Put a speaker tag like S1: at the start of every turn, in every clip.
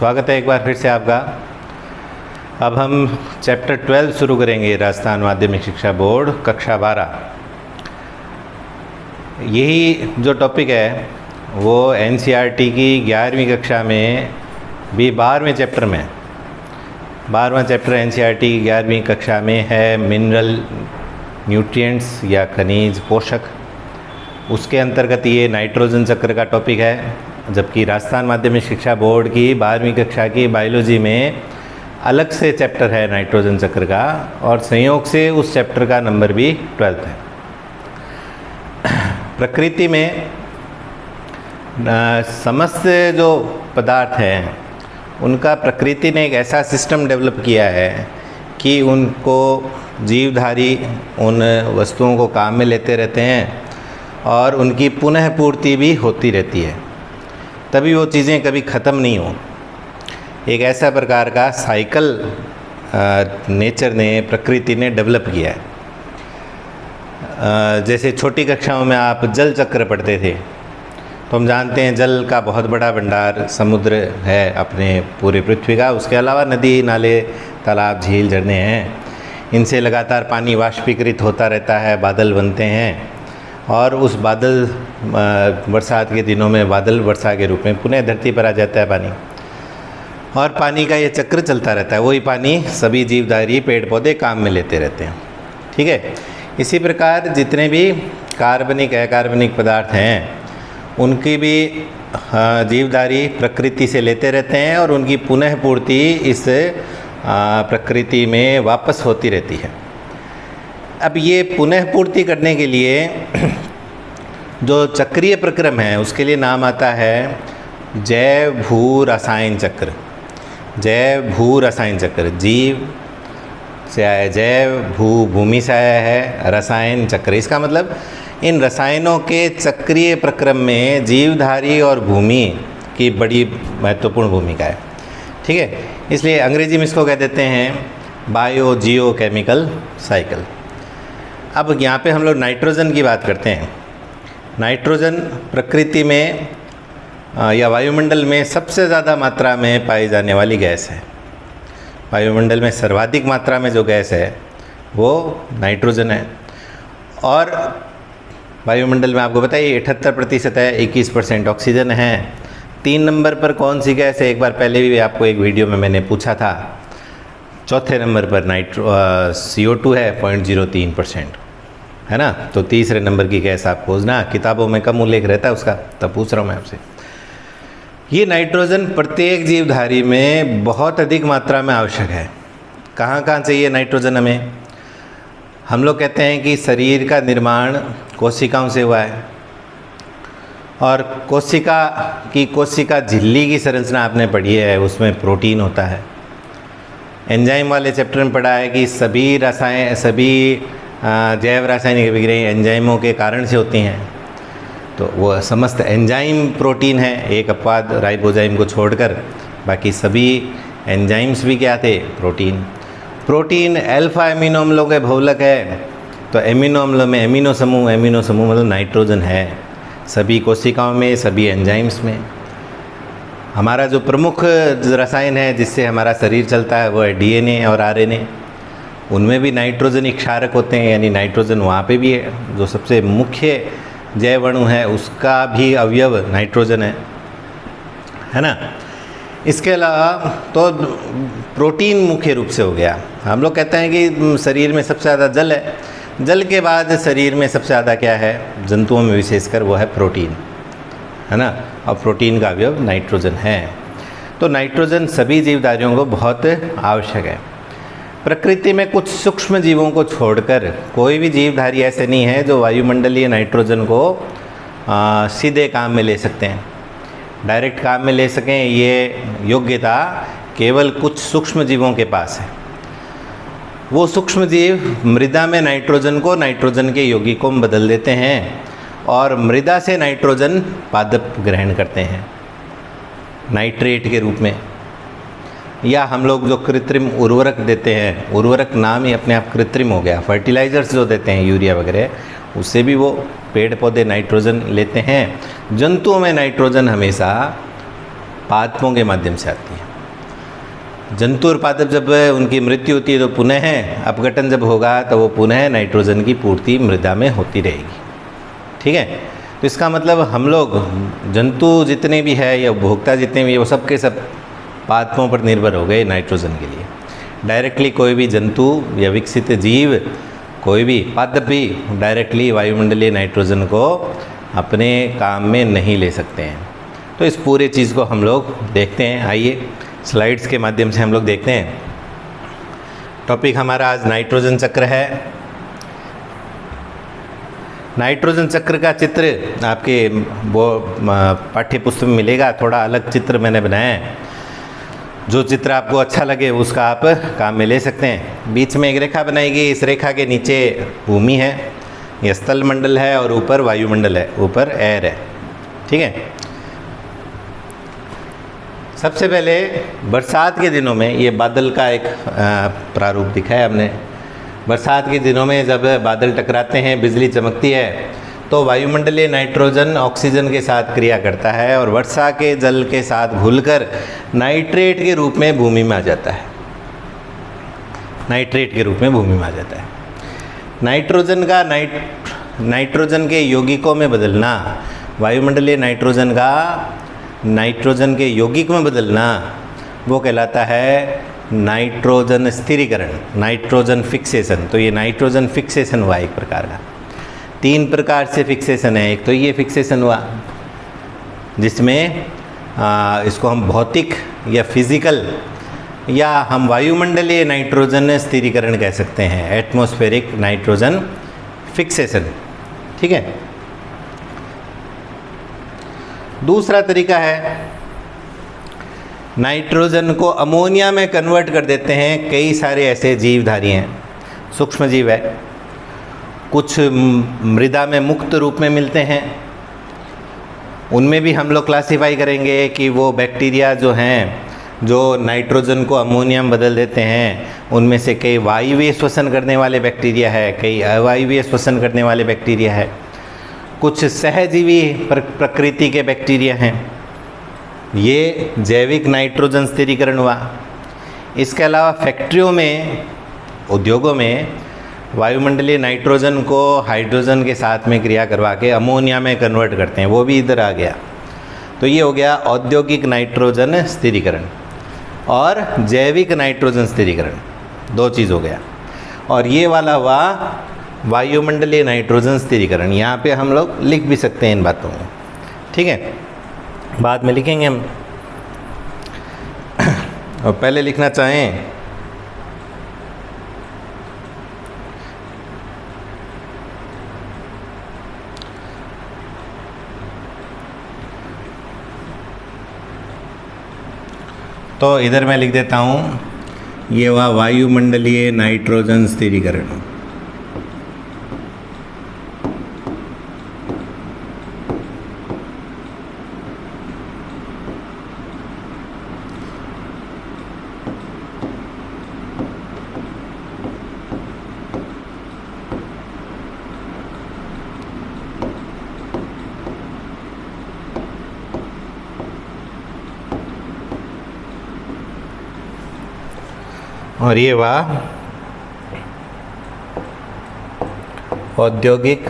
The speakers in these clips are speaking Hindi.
S1: स्वागत है एक बार फिर से आपका। अब हम चैप्टर 12 शुरू करेंगे, राजस्थान माध्यमिक शिक्षा बोर्ड कक्षा 12। यही जो टॉपिक है वो एनसीईआरटी की 11वीं कक्षा में भी 12वें चैप्टर में 12वां चैप्टर एनसीईआरटी की 11वीं कक्षा में है मिनरल न्यूट्रिएंट्स या खनिज पोषक। उसके अंतर्गत ये नाइट्रोजन चक्र का टॉपिक है, जबकि राजस्थान माध्यमिक शिक्षा बोर्ड की 12वीं कक्षा की बायोलॉजी में अलग से चैप्टर है नाइट्रोजन चक्र का, और संयोग से उस चैप्टर का नंबर भी 12 है। प्रकृति में समस्त जो पदार्थ हैं उनका प्रकृति ने एक ऐसा सिस्टम डेवलप किया है कि उनको जीवधारी उन वस्तुओं को काम में लेते रहते हैं और उनकी पुनः पूर्ति भी होती रहती है, तभी वो चीज़ें कभी ख़त्म नहीं हो। एक ऐसा प्रकार का साइकिल नेचर ने, प्रकृति ने डेवलप किया है। जैसे छोटी कक्षाओं में आप जल चक्र पढ़ते थे तो हम जानते हैं जल का बहुत बड़ा भंडार समुद्र है अपने पूरे पृथ्वी का। उसके अलावा नदी, नाले, तालाब, झील, झरने हैं। इनसे लगातार पानी वाष्पीकृत होता रहता है, बादल बनते हैं और उस बादल बरसात के दिनों में बादल वर्षा के रूप में पुनः धरती पर आ जाता है पानी, और पानी का ये चक्र चलता रहता है। वही पानी सभी जीवधारी पेड़ पौधे काम में लेते रहते हैं। ठीक है, इसी प्रकार जितने भी कार्बनिक अकार्बनिक पदार्थ हैं उनकी भी जीवधारी प्रकृति से लेते रहते हैं और उनकी पुनः पूर्ति इस प्रकृति में वापस होती रहती है। अब ये पुनः पूर्ति करने के लिए जो चक्रीय प्रक्रम है उसके लिए नाम आता है जैव भू रसायन चक्र। जैव भू रसायन चक्र, जीव से आया, जैव भू भूमि से आया है, रसायन चक्र। इसका मतलब इन रसायनों के चक्रीय प्रक्रम में जीवधारी और भूमि की बड़ी महत्वपूर्ण भूमिका है। ठीक है, इसलिए अंग्रेजी में इसको कह देते हैं बायो जियो केमिकल साइकिल। अब यहाँ पे हम लोग नाइट्रोजन की बात करते हैं। नाइट्रोजन प्रकृति में या वायुमंडल में सबसे ज़्यादा मात्रा में पाई जाने वाली गैस है। वायुमंडल में सर्वाधिक मात्रा में जो गैस है वो नाइट्रोजन है। और वायुमंडल में आपको बताइए 78% है, 21% ऑक्सीजन है। 3 नंबर पर कौन सी गैस है? एक बार पहले भी आपको एक वीडियो में मैंने पूछा था। चौथे नंबर पर CO2 है 0.03%, है ना। तो तीसरे नंबर की गैस आप खोजना, किताबों में कम उल्लेख रहता है उसका, तब पूछ रहा हूँ मैं आपसे। ये नाइट्रोजन प्रत्येक जीवधारी में बहुत अधिक मात्रा में आवश्यक है। कहाँ कहाँ चाहिए नाइट्रोजन हमें? हम लोग कहते हैं कि शरीर का निर्माण कोशिकाओं से हुआ है, और कोशिका झिल्ली की संरचना आपने पढ़ी है, उसमें प्रोटीन होता है। एंजाइम वाले चैप्टर में पढ़ा है कि सभी जैव रासायनिक अभिक्रियाएं एंजाइमों के कारण से होती हैं। तो वो समस्त एंजाइम प्रोटीन है, एक अपवाद राइबोजाइम को छोड़कर, बाकी सभी एंजाइम्स भी क्या थे? प्रोटीन। प्रोटीन अल्फा एमिनो अम्लों के बहुलक है, तो एमिनो अम्लों में एमिनो समूह मतलब नाइट्रोजन है सभी कोशिकाओं में, सभी एंजाइम्स में। हमारा जो प्रमुख रसायन है जिससे हमारा शरीर चलता है वो है DNA और RNA। उनमें भी नाइट्रोजन क्षारक होते हैं, यानी नाइट्रोजन वहाँ पे भी है। जो सबसे मुख्य जैव अणु है उसका भी अवयव नाइट्रोजन है ना। इसके अलावा तो प्रोटीन मुख्य रूप से हो गया। हम लोग कहते हैं कि शरीर में सबसे ज़्यादा जल है, जल के बाद शरीर में सबसे ज़्यादा क्या है? जंतुओं में विशेषकर वो है प्रोटीन, है ना। और प्रोटीन का अवयव नाइट्रोजन है। तो नाइट्रोजन सभी जीवधारियों को बहुत आवश्यक है। प्रकृति में कुछ सूक्ष्म जीवों को छोड़कर कोई भी जीवधारी ऐसे नहीं है जो वायुमंडलीय नाइट्रोजन को सीधे काम में ले सकते हैं, डायरेक्ट काम में ले सकें। ये योग्यता केवल कुछ सूक्ष्म जीवों के पास है। वो सूक्ष्म जीव मृदा में नाइट्रोजन को नाइट्रोजन के यौगिकों में बदल देते हैं और मृदा से नाइट्रोजन पादप ग्रहण करते हैं नाइट्रेट के रूप में। या हम लोग जो कृत्रिम उर्वरक देते हैं, उर्वरक नाम ही अपने आप कृत्रिम हो गया। फर्टिलाइज़र्स जो देते हैं यूरिया वगैरह, उससे भी वो पेड़ पौधे नाइट्रोजन लेते हैं। जंतुओं में नाइट्रोजन हमेशा पादपों के माध्यम से आती है। जंतु और पादप जब उनकी मृत्यु होती है तो पुनः अपघटन जब होगा तो वो पुनः नाइट्रोजन की पूर्ति मृदा में होती रहेगी। ठीक है, तो इसका मतलब हम लोग जंतु जितने भी है या उपभोक्ता जितने भी है वो सब के सब पादपों पर निर्भर हो गए नाइट्रोजन के लिए। डायरेक्टली कोई भी जंतु या विकसित जीव, कोई भी पादप भी डायरेक्टली वायुमंडलीय नाइट्रोजन को अपने काम में नहीं ले सकते हैं। तो इस पूरे चीज़ को हम लोग देखते हैं। आइए स्लाइड्स के माध्यम से हम लोग देखते हैं। टॉपिक हमारा आज नाइट्रोजन चक्र है। नाइट्रोजन चक्र का चित्र आपके वो पाठ्य पुस्तक में मिलेगा। थोड़ा अलग चित्र मैंने बनाया है, जो चित्र आपको अच्छा लगे उसका आप काम में ले सकते हैं। बीच में एक रेखा बनाएगी, इस रेखा के नीचे भूमि है, यह स्थल मंडल है और ऊपर वायुमंडल है, ऊपर एयर है। ठीक है, सबसे पहले बरसात के दिनों में ये बादल का एक प्रारूप दिखाया हमने। बरसात के दिनों में जब बादल टकराते हैं, बिजली चमकती है, तो वायुमंडलीय नाइट्रोजन ऑक्सीजन के साथ क्रिया करता है और वर्षा के जल के साथ घुलकर नाइट्रेट के रूप में भूमि में आ जाता है। नाइट्रेट के रूप में भूमि में आ जाता है। नाइट्रोजन का नाइट्रोजन के यौगिकों में बदलना, वायुमंडलीय नाइट्रोजन का नाइट्रोजन के यौगिक में बदलना, वो कहलाता है नाइट्रोजन स्थिरीकरण, नाइट्रोजन फिक्सेशन। तो ये नाइट्रोजन फिक्सेशन हुआ एक प्रकार का। 3 प्रकार से फिक्सेशन है। एक तो ये फिक्सेशन हुआ जिसमें इसको हम भौतिक या फिजिकल या हम वायुमंडलीय नाइट्रोजन स्थिरीकरण कह सकते हैं, एटमॉस्फेरिक नाइट्रोजन फिक्सेशन। ठीक है, दूसरा तरीका है नाइट्रोजन को अमोनिया में कन्वर्ट कर देते हैं। कई सारे ऐसे जीवधारी हैं, सूक्ष्म जीव है, कुछ मृदा में मुक्त रूप में मिलते हैं। उनमें भी हम लोग क्लासीफाई करेंगे कि वो बैक्टीरिया जो हैं जो नाइट्रोजन को अमोनिया में बदल देते हैं, उनमें से कई वायवीय श्वसन करने वाले बैक्टीरिया है, कई अवायवीय श्वसन करने वाले बैक्टीरिया है, कुछ सहजीवी प्रकृति के बैक्टीरिया हैं। ये जैविक नाइट्रोजन स्थिरीकरण हुआ। इसके अलावा फैक्ट्रियों में, उद्योगों में वायुमंडलीय नाइट्रोजन को हाइड्रोजन के साथ में क्रिया करवा के अमोनिया में कन्वर्ट करते हैं, वो भी इधर आ गया। तो ये हो गया औद्योगिक नाइट्रोजन स्थिरीकरण और जैविक नाइट्रोजन स्थिरीकरण, 2 चीज़ हो गया। और ये वाला हुआ वायुमंडलीय नाइट्रोजन स्थिरीकरण। यहाँ पे हम लोग लिख भी सकते हैं इन बातों को। ठीक है, बाद में लिखेंगे हम। और पहले लिखना चाहें तो इधर मैं लिख देता हूँ, ये हुआ वायुमंडलीय नाइट्रोजन स्थिरीकरण। और ये हुआ औद्योगिक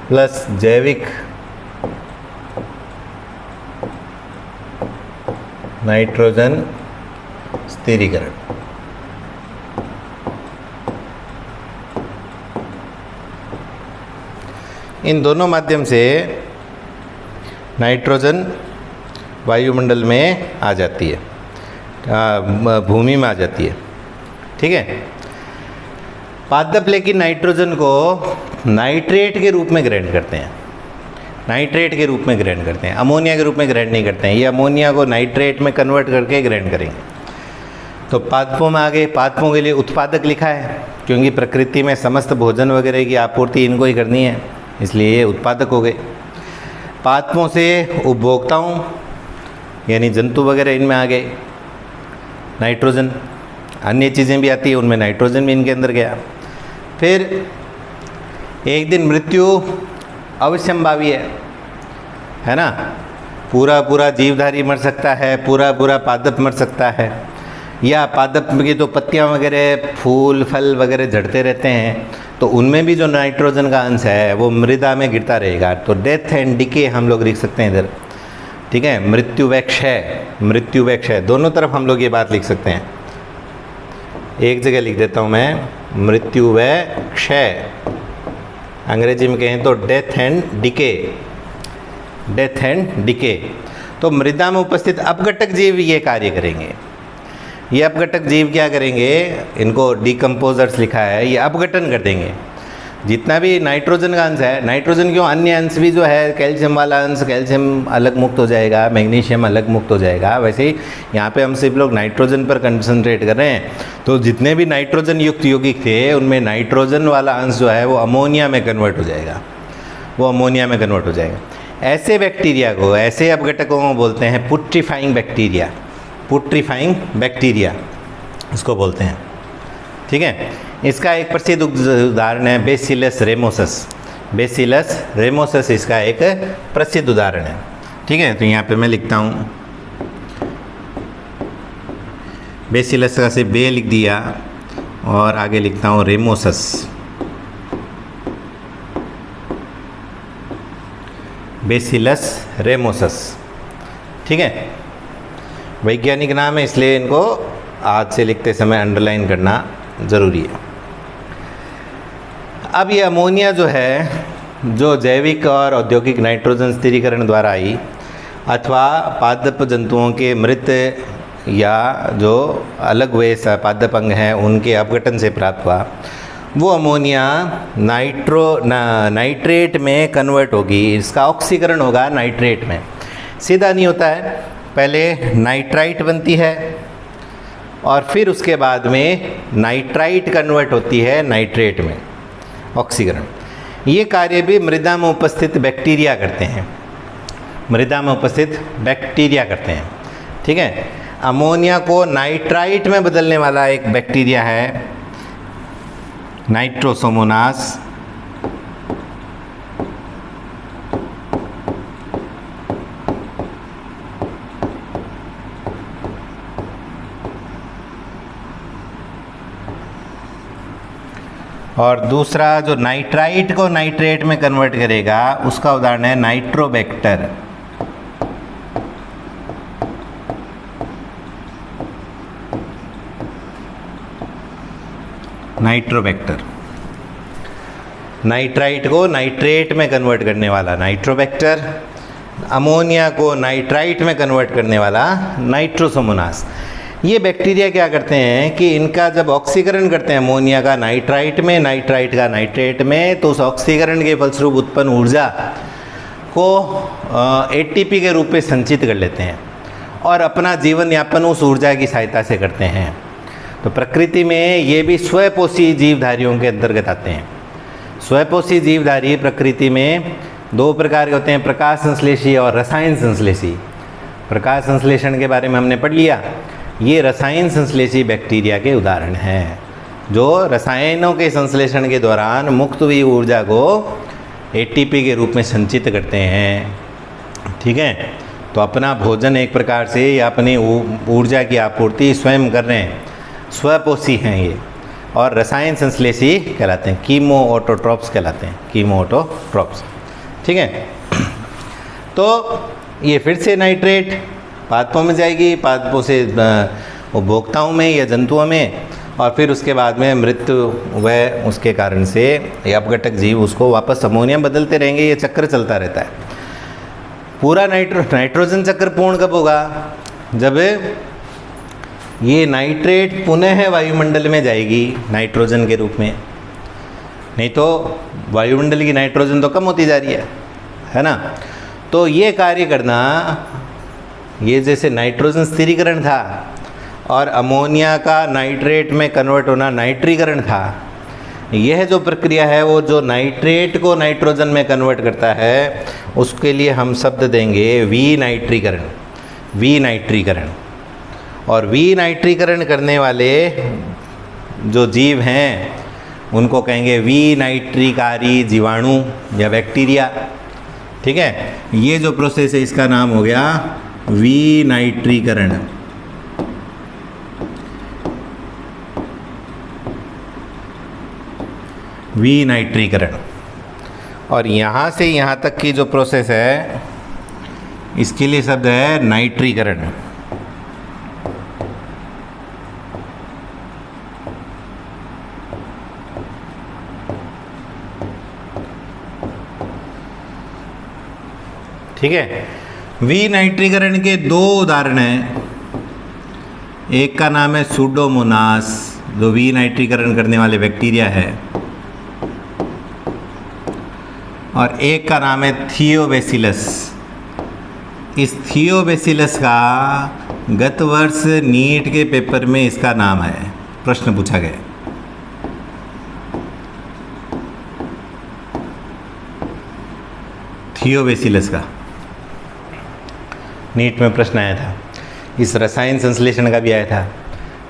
S1: प्लस जैविक नाइट्रोजन स्थिरीकरण। इन दोनों माध्यम से नाइट्रोजन वायुमंडल में आ जाती है, भूमि में आ जाती है। ठीक है, पादप लेकिन नाइट्रोजन को नाइट्रेट के रूप में ग्रहण करते हैं, नाइट्रेट के रूप में ग्रहण करते हैं, अमोनिया के रूप में ग्रहण नहीं करते हैं। ये अमोनिया को नाइट्रेट में कन्वर्ट करके ग्रहण करेंगे। तो पादपों में आगे, पादपों के लिए उत्पादक लिखा है क्योंकि प्रकृति में समस्त भोजन वगैरह की आपूर्ति इनको ही करनी है, इसलिए ये उत्पादक हो गए। पादपों से उपभोक्ताओं यानी जंतु वगैरह इनमें आ गए, नाइट्रोजन, अन्य चीज़ें भी आती है उनमें नाइट्रोजन भी इनके अंदर गया। फिर एक दिन मृत्यु अवश्यंभावी है ना। पूरा पूरा जीवधारी मर सकता है, पूरा पूरा पादप मर सकता है, या पादप की तो पत्तियां वगैरह, फूल फल वगैरह झड़ते रहते हैं, तो उनमें भी जो नाइट्रोजन का अंश है वो मृदा में गिरता रहेगा। तो डेथ एंड डिके हम लोग लिख सकते हैं इधर, ठीक है। मृत्यु व क्षय, मृत्यु व क्षय दोनों तरफ हम लोग ये बात लिख सकते हैं। एक जगह लिख देता हूँ मैं, मृत्यु व क्षय, अंग्रेजी में कहें तो death and decay, death and decay. तो मृदा में उपस्थित अपघटक जीव ये कार्य करेंगे। ये अपघटक जीव क्या करेंगे, इनको डिकम्पोजर्स लिखा है, ये अपघटन कर देंगे जितना भी नाइट्रोजन का अंश है। नाइट्रोजन क्यों, अन्य अंश भी जो है, कैल्शियम वाला अंश, कैल्शियम अलग मुक्त हो जाएगा, मैग्नीशियम अलग मुक्त हो जाएगा। वैसे ही यहाँ पे हम सिर्फ लोग नाइट्रोजन पर कंसंट्रेट कर रहे हैं। तो जितने भी नाइट्रोजन युक्त यौगिक थे उनमें नाइट्रोजन वाला अंश जो है वो अमोनिया में कन्वर्ट हो जाएगा, वो अमोनिया में कन्वर्ट हो जाएगा। ऐसे बैक्टीरिया को, ऐसे अपघटकों को बोलते हैं पुट्रीफाइंग बैक्टीरिया, पुट्रीफाइंग बैक्टीरिया इसको बोलते हैं, ठीक है। इसका एक प्रसिद्ध उदाहरण है बेसिलस रेमोसस, बेसिलस रेमोसस इसका एक प्रसिद्ध उदाहरण है, ठीक है। तो यहाँ पे मैं लिखता हूँ बेसिलस का से बे लिख दिया और आगे लिखता हूँ रेमोसस, बेसिलस रेमोसस, ठीक है। वैज्ञानिक नाम है इसलिए इनको आज से लिखते समय अंडरलाइन करना ज़रूरी है। अब ये अमोनिया जो है, जो जैविक और औद्योगिक नाइट्रोजन स्थिरीकरण द्वारा आई अथवा पादप जंतुओं के मृत या जो अलग वे पादप अंग हैं उनके अपघटन से प्राप्त हुआ, वो अमोनिया नाइट्रेट में कन्वर्ट होगी। इसका ऑक्सीकरण होगा नाइट्रेट में, सीधा नहीं होता है, पहले नाइट्राइट बनती है और फिर उसके बाद में नाइट्राइट कन्वर्ट होती है नाइट्रेट में, ऑक्सीकरण। ये कार्य भी मृदा में उपस्थित बैक्टीरिया करते हैं, मृदा में उपस्थित बैक्टीरिया करते हैं, ठीक है। अमोनिया को नाइट्राइट में बदलने वाला एक बैक्टीरिया है नाइट्रोसोमोनास, और दूसरा जो नाइट्राइट को नाइट्रेट में कन्वर्ट करेगा उसका उदाहरण है नाइट्रोबैक्टर, नाइट्रोबैक्टर। नाइट्राइट को नाइट्रेट में कन्वर्ट करने वाला नाइट्रोबैक्टर, अमोनिया को नाइट्राइट में कन्वर्ट करने वाला नाइट्रोसोमोनास। ये बैक्टीरिया क्या करते हैं कि इनका जब ऑक्सीकरण करते हैं अमोनिया का नाइट्राइट में, नाइट्राइट का नाइट्रेट में, तो उस ऑक्सीकरण के फलस्वरूप उत्पन्न ऊर्जा को एटीपी के रूप में संचित कर लेते हैं और अपना जीवन यापन उस ऊर्जा की सहायता से करते हैं। तो प्रकृति में ये भी स्वयपोषी जीवधारियों के अंतर्गत आते हैं। स्वयपोषी जीवधारी प्रकृति में दो प्रकार के होते हैं, प्रकाश संश्लेषी और रसायन संश्लेषी। प्रकाश संश्लेषण के बारे में हमने पढ़ लिया, ये रसायन संश्लेषी बैक्टीरिया के उदाहरण हैं जो रसायनों के संश्लेषण के दौरान मुक्त हुई ऊर्जा को एटीपी के रूप में संचित करते हैं, ठीक है। तो अपना भोजन एक प्रकार से या अपनी ऊर्जा की आपूर्ति स्वयं कर रहे हैं, स्वपोषी हैं ये, और रसायन संश्लेषी कहलाते हैं, कीमो ऑटोट्रॉप्स कहलाते हैं, कीमो ऑटोट्रॉप्स, ठीक है। तो ये फिर से नाइट्रेट पादपों में जाएगी, पादपों से उपभोक्ताओं में या जंतुओं में, और फिर उसके बाद में मृत्यु व उसके कारण से ये अपघटक जीव उसको वापस अमोनिया बदलते रहेंगे। ये चक्र चलता रहता है। पूरा नाइट्रोजन चक्र पूर्ण कब होगा, जब ये नाइट्रेट पुनः वायुमंडल में जाएगी नाइट्रोजन के रूप में। नहीं तो वायुमंडल की नाइट्रोजन तो कम होती जा रही है ना। तो ये कार्य करना, ये जैसे नाइट्रोजन स्थिरीकरण था और अमोनिया का नाइट्रेट में कन्वर्ट होना नाइट्रीकरण था, यह जो प्रक्रिया है वो जो नाइट्रेट को नाइट्रोजन में कन्वर्ट करता है उसके लिए हम शब्द देंगे विनाइट्रीकरण, विनाइट्रीकरण। और विनाइट्रीकरण करने वाले जो जीव हैं उनको कहेंगे विनाइट्रीकारी जीवाणु या बैक्टीरिया, ठीक है, ये जो प्रोसेस है इसका नाम हो गया विनाइट्रीकरण। विनाइट्रीकरण। और यहाँ से यहाँ तक की जो प्रोसेस है इसके लिए शब्द है नाइट्रीकरण। ठीक है, विनाइट्रीकरण के दो उदाहरण हैं। एक का नाम है सूडोमोनास, जो विनाइट्रीकरण करने वाले बैक्टीरिया है, और एक का नाम है थियोबैसिलस। इस थियोबैसिलस का गत वर्ष नीट के पेपर में इसका नाम है, प्रश्न पूछा गया। थियोबैसिलस का नीट में प्रश्न आया था। इस रसायन संश्लेषण का भी आया था।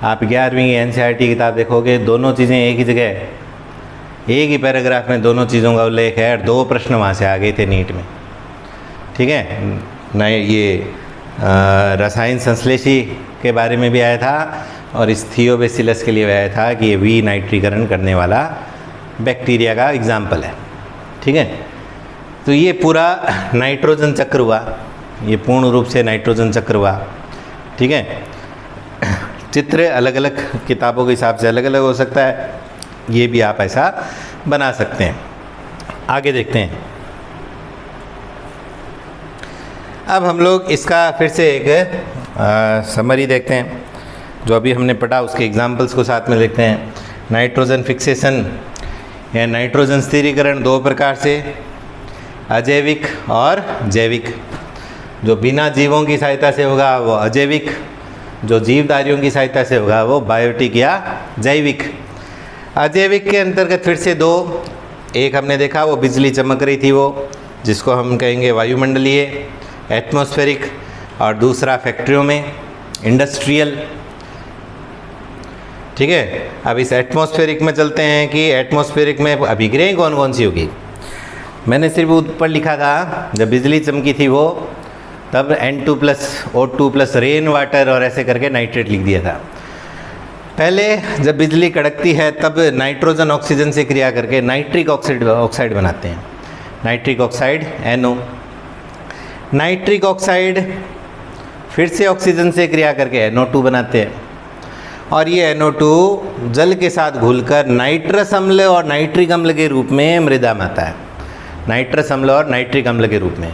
S1: आप 11वीं एनसीईआरटी किताब देखोगे, दोनों चीज़ें एक ही जगह है, एक ही पैराग्राफ में दोनों चीज़ों का उल्लेख है, और 2 प्रश्न वहाँ से आ गए थे नीट में। ठीक है, नए ये रसायन संश्लेषी के बारे में भी आया था, और इस थियोबैसिलस के लिए आया था कि ये विनाइट्रीकरण करने वाला बैक्टीरिया का एग्जाम्पल है। ठीक है, तो ये पूरा नाइट्रोजन चक्र हुआ, ये पूर्ण रूप से नाइट्रोजन चक्र हुआ। ठीक है, चित्र अलग अलग किताबों के हिसाब से अलग अलग हो सकता है, ये भी आप ऐसा बना सकते हैं। आगे देखते हैं। अब हम लोग इसका फिर से एक समरी देखते हैं, जो अभी हमने पढ़ा उसके एग्जाम्पल्स को साथ में देखते हैं। नाइट्रोजन फिक्सेशन या नाइट्रोजन स्थिरीकरण 2 प्रकार से, अजैविक और जैविक। जो बिना जीवों की सहायता से होगा वो अजैविक, जो जीवधारियों की सहायता से होगा वो बायोटिक या जैविक। अजैविक के अंतर्गत फिर से 2, एक हमने देखा वो बिजली चमक रही थी वो, जिसको हम कहेंगे वायुमंडलीय, एटमॉस्फेरिक, और दूसरा फैक्ट्रियों में, इंडस्ट्रियल। ठीक है, अब इस एटमॉस्फेरिक में चलते हैं कि एटमॉस्फेरिक में अभिक्रियाएं कौन कौन सी होगी। मैंने सिर्फ ऊपर लिखा था जब बिजली चमकी थी वो, तब N2+ O2+ रेन वाटर और ऐसे करके नाइट्रेट लिख दिया था। पहले जब बिजली कड़कती है तब नाइट्रोजन ऑक्सीजन से क्रिया करके नाइट्रिक ऑक्साइड बनाते हैं, nitric oxide NO। Nitric oxide फिर से ऑक्सीजन से क्रिया करके NO2 बनाते हैं, और ये NO2 जल के साथ घुलकर नाइट्रस अम्ल और नाइट्रिक अम्ल के रूप में मृदा में आता है, नाइट्रस अम्ल और नाइट्रिक अम्ल के रूप में।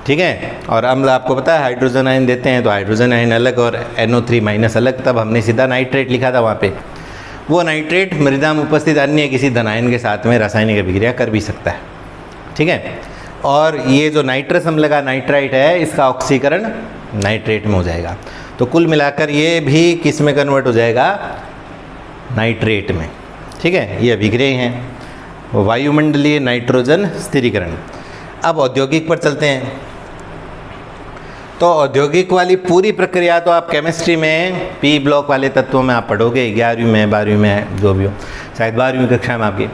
S1: ठीक है, और अम्ल आपको पता है हाइड्रोजन आयन देते हैं, तो हाइड्रोजन आयन अलग और NO3- अलग, तब हमने सीधा नाइट्रेट लिखा था वहाँ पे। वो नाइट्रेट मृदा में उपस्थित अन्य किसी धनायन के साथ में रासायनिक अभिक्रिया कर भी सकता है। ठीक है, और ये जो नाइट्रस अम्ल का नाइट्राइट है, इसका ऑक्सीकरण नाइट्रेट में हो जाएगा। तो कुल मिलाकर ये भी किस में कन्वर्ट हो जाएगा, नाइट्रेट में। ठीक है, ये अभिक्रियाएं हैं वायुमंडलीय नाइट्रोजन स्थिरीकरण। अब औद्योगिक पर चलते हैं। तो औद्योगिक वाली पूरी प्रक्रिया तो आप केमिस्ट्री में पी ब्लॉक वाले तत्वों में आप पढ़ोगे, 11वीं में 12वीं में जो भी हो, शायद 12वीं कक्षा में आपकी,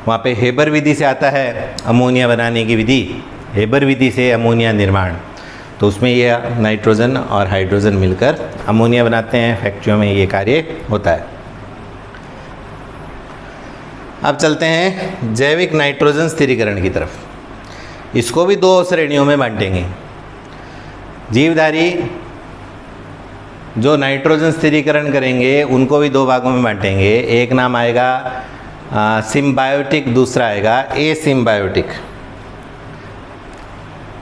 S1: वहाँ पे हेबर विधि से आता है अमोनिया बनाने की विधि, हेबर विधि से अमोनिया निर्माण। तो उसमें ये नाइट्रोजन और हाइड्रोजन मिलकर अमोनिया बनाते हैं, फैक्ट्रियों में ये कार्य होता है। अब चलते हैं जैविक नाइट्रोजन स्थिरीकरण की तरफ। इसको भी 2 श्रेणियों में बांटेंगे। जीवधारी जो नाइट्रोजन स्थिरीकरण करेंगे उनको भी 2 भागों में बांटेंगे। एक नाम आएगा सिम्बायोटिक, दूसरा आएगा एसिम्बायोटिक।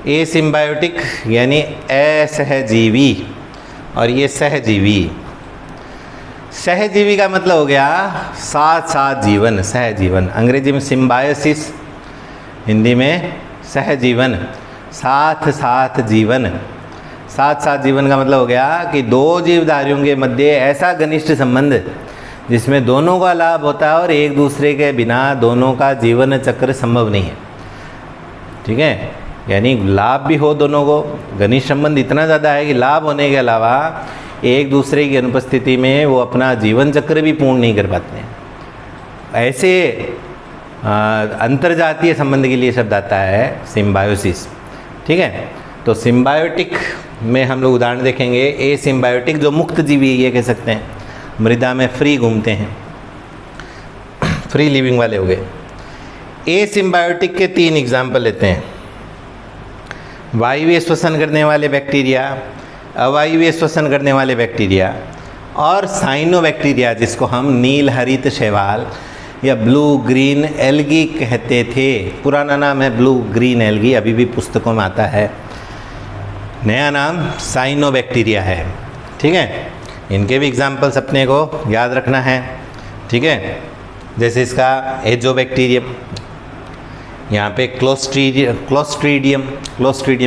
S1: एसिम्बायोटिक यानी असहजीवी, और ये सहजीवी। सहजीवी का मतलब हो गया साथ साथ जीवन, सहजीवन। अंग्रेजी में सिम्बायोसिस, हिंदी में सहजीवन, साथ साथ जीवन। साथ साथ जीवन का मतलब हो गया कि 2 जीवधारियों के मध्य ऐसा घनिष्ठ संबंध जिसमें दोनों का लाभ होता है और एक दूसरे के बिना दोनों का जीवन चक्र संभव नहीं है। ठीक है, यानी लाभ भी हो दोनों को, घनिष्ठ संबंध इतना ज़्यादा है कि लाभ होने के अलावा एक दूसरे की अनुपस्थिति में वो अपना जीवन चक्र भी पूर्ण नहीं कर पाते हैं। ऐसे अंतर्जातीय संबंध के लिए शब्द आता है सिम्बायोसिस। ठीक है, तो सिम्बायोटिक में हम लोग उदाहरण देखेंगे। ए सिम्बायोटिक जो मुक्त जीवी ये कह सकते हैं, मृदा में फ्री घूमते हैं, फ्री लिविंग वाले हो गए। ए सिम्बायोटिक के 3 एग्जाम्पल लेते हैं। वायवीय श्वसन करने वाले बैक्टीरिया, अवायवीय श्वसन करने वाले बैक्टीरिया और साइनोबैक्टीरिया, जिसको हम नील हरित शैवाल या ब्लू ग्रीन एल्गी कहते थे। पुराना नाम है ब्लू ग्रीन एल्गी, अभी भी पुस्तकों में आता है। नया नाम साइनोबैक्टीरिया है। ठीक है, इनके भी एग्जाम्पल्स अपने को याद रखना है। ठीक है, जैसे इसका एजोबैक्टीरियम, यहाँ पे क्लोस्ट्रीडियम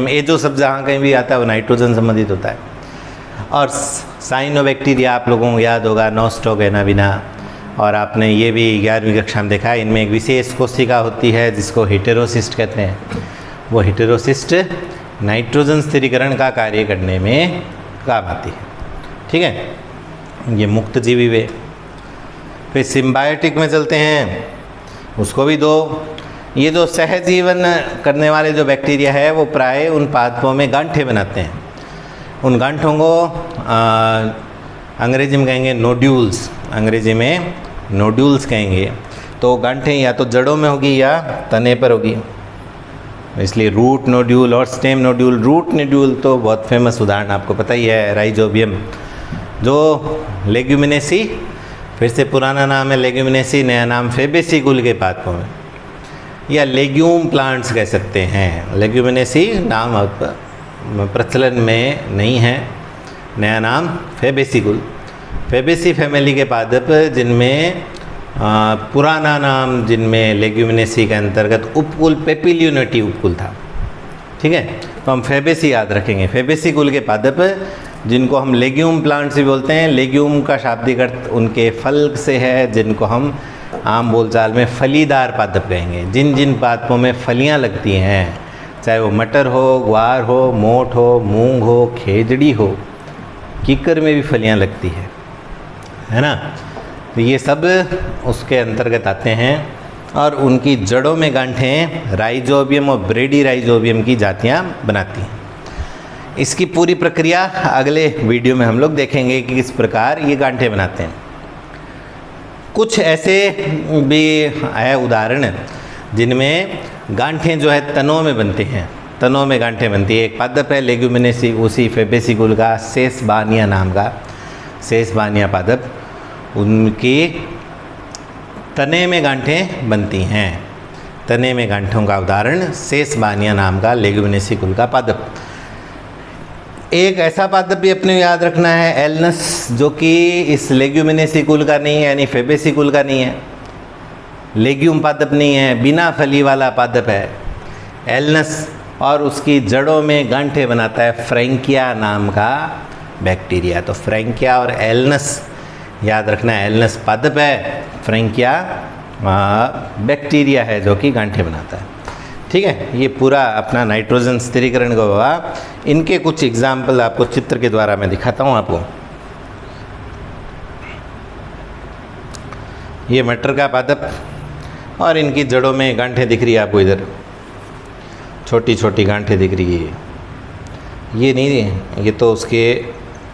S1: एजो शब्द जहाँ कहीं भी आता है वो नाइट्रोजन संबंधित होता है। और साइनोबैक्टीरिया आप लोगों को याद होगा नोस्टोक एनाबिना, और आपने ये भी 11वीं कक्षा में देखा है। इनमें एक विशेष कोशिका होती है जिसको हेटेरोसिस्ट कहते हैं। वो हेटेरोसिस्ट नाइट्रोजन स्थिरीकरण का कार्य करने में काम आती है। ठीक है, ये मुक्त जीवी वे। फिर सिम्बायोटिक में चलते हैं, उसको भी 2। ये जो सहजीवन करने वाले जो बैक्टीरिया है वो प्राय उन पादपों में गांठें बनाते हैं। उन गांठों को अंग्रेजी में कहेंगे नोड्यूल्स, अंग्रेजी में नोड्यूल्स कहेंगे। तो गांठें या तो जड़ों में होगी या तने पर होगी, इसलिए रूट नोड्यूल और स्टेम नोड्यूल। रूट नोड्यूल तो बहुत फेमस उदाहरण आपको पता ही है, राइजोबियम जो लेग्यूमिनेसी, फिर से पुराना नाम है लेग्यूमिनेसी, नया नाम फेबेसी कुल के पादपों में, या लेग्यूम प्लांट्स कह सकते हैं। लेग्यूमिनेसी नाम अब प्रचलन में नहीं है, नया नाम फेबेसी कुल, फेबेसी फैमिली के पादप, जिनमें पुराना नाम जिनमें लेग्यूमिनेसी के अंतर्गत उपकुल पेपिलियोनेटी उपकुल था। ठीक है, तो हम फेबेसी याद रखेंगे। फेबेसी कुल के पादप जिनको हम लेग्यूम प्लांट्स भी बोलते हैं। लेग्यूम का शाब्दिक अर्थ उनके फल से है, जिनको हम आम बोलचाल में फलीदार पादप कहेंगे। जिन जिन पादपों में फलियां लगती हैं, चाहे वो मटर हो, ग्वार हो, मोठ हो, मूंग हो, खेजड़ी हो, कीकर में भी फलियां लगती है ना। तो ये सब उसके अंतर्गत आते हैं और उनकी जड़ों में गांठें राइजोबियम और ब्रेडी राइजोबियम की जातियां बनाती हैं। इसकी पूरी प्रक्रिया अगले वीडियो में हम लोग देखेंगे कि किस प्रकार ये गांठें बनाते हैं। कुछ ऐसे भी है उदाहरण जिनमें गांठें जो है तनों में बनते हैं, तनों में गांठें बनती है। एक पादप है लेग्यूमिनेसी, उसी फेबेसी कुल का, सेसबानिया नाम का, सेसबानिया पादप, उनकी तने में गांठें बनती हैं। तने में गांठों का उदाहरण सेसबानिया नाम का लेग्यूमिनेसी कुल का पादप। एक ऐसा पादप भी अपने याद रखना है एलनस, जो कि इस लेग्यूमिनेसी कुल का नहीं है, यानी फेबेसी कुल का नहीं है, लेग्यूम पादप नहीं है, बिना फली वाला पादप है एलनस, और उसकी जड़ों में गांठें बनाता है फ्रैंकिया नाम का बैक्टीरिया। तो फ्रैंकिया और एलनस याद रखना है, एलनस पादप है, फ्रैंकिया बैक्टीरिया है जो कि गांठें बनाता है। ठीक है, ये पूरा अपना नाइट्रोजन स्थिरीकरण का हुआ। इनके कुछ एग्जाम्पल आपको चित्र के द्वारा मैं दिखाता हूँ आपको। ये मटर का पादप और इनकी जड़ों में गांठें दिख रही है आपको, इधर छोटी छोटी गांठें दिख रही है। ये नहीं, ये तो उसके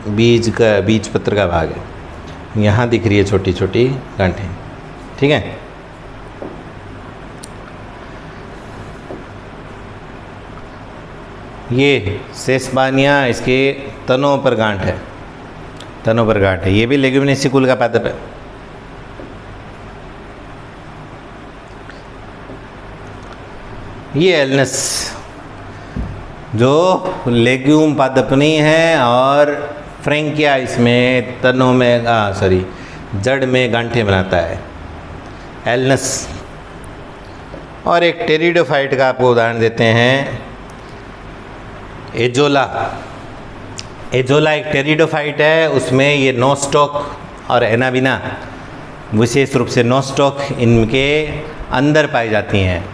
S1: बीज पत्र का भाग है, यहाँ दिख रही है छोटी छोटी गांठें। ठीक है, ये सेसबानिया, इसके तनों पर गांठ है, तनों पर गांठ है। ये भी लेग्यूमिनेसी कुल का पादप है। ये एलनस जो लेग्यूम पादप नहीं है, और फ्रैंकिया इसमें तनों में जड़ में गांठें बनाता है, एलनस। और एक टेरिडोफाइट का आपको उदाहरण देते हैं, एजोला। एजोला एक टेरिडोफाइट है, उसमें ये नोस्टॉक और एनाबिना, विशेष रूप से नोस्टॉक, इनके अंदर पाई जाती हैं।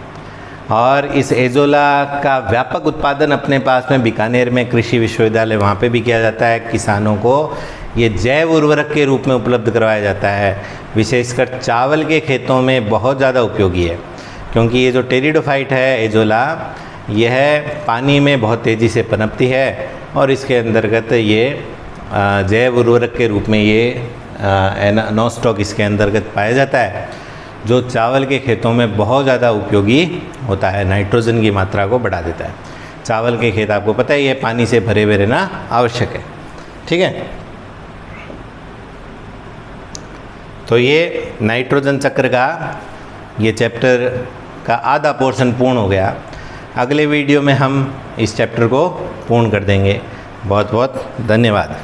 S1: और इस एजोला का व्यापक उत्पादन अपने पास में बीकानेर में कृषि विश्वविद्यालय, वहाँ पे भी किया जाता है। किसानों को ये जैव उर्वरक के रूप में उपलब्ध करवाया जाता है, विशेषकर चावल के खेतों में बहुत ज़्यादा उपयोगी है। क्योंकि ये जो टेरिडोफाइट है एजोला, यह पानी में बहुत तेज़ी से पनपती है और इसके अंतर्गत ये जैव उर्वरक के रूप में ये नॉस्टॉक इसके अंतर्गत पाया जाता है, जो चावल के खेतों में बहुत ज़्यादा उपयोगी होता है, नाइट्रोजन की मात्रा को बढ़ा देता है। चावल के खेत आपको पता ही है पानी से भरे हुए रहना आवश्यक है, ठीक है। तो ये नाइट्रोजन चक्र का ये चैप्टर का आधा पोर्शन पूर्ण हो गया। अगले वीडियो में हम इस चैप्टर को पूर्ण कर देंगे। बहुत बहुत धन्यवाद।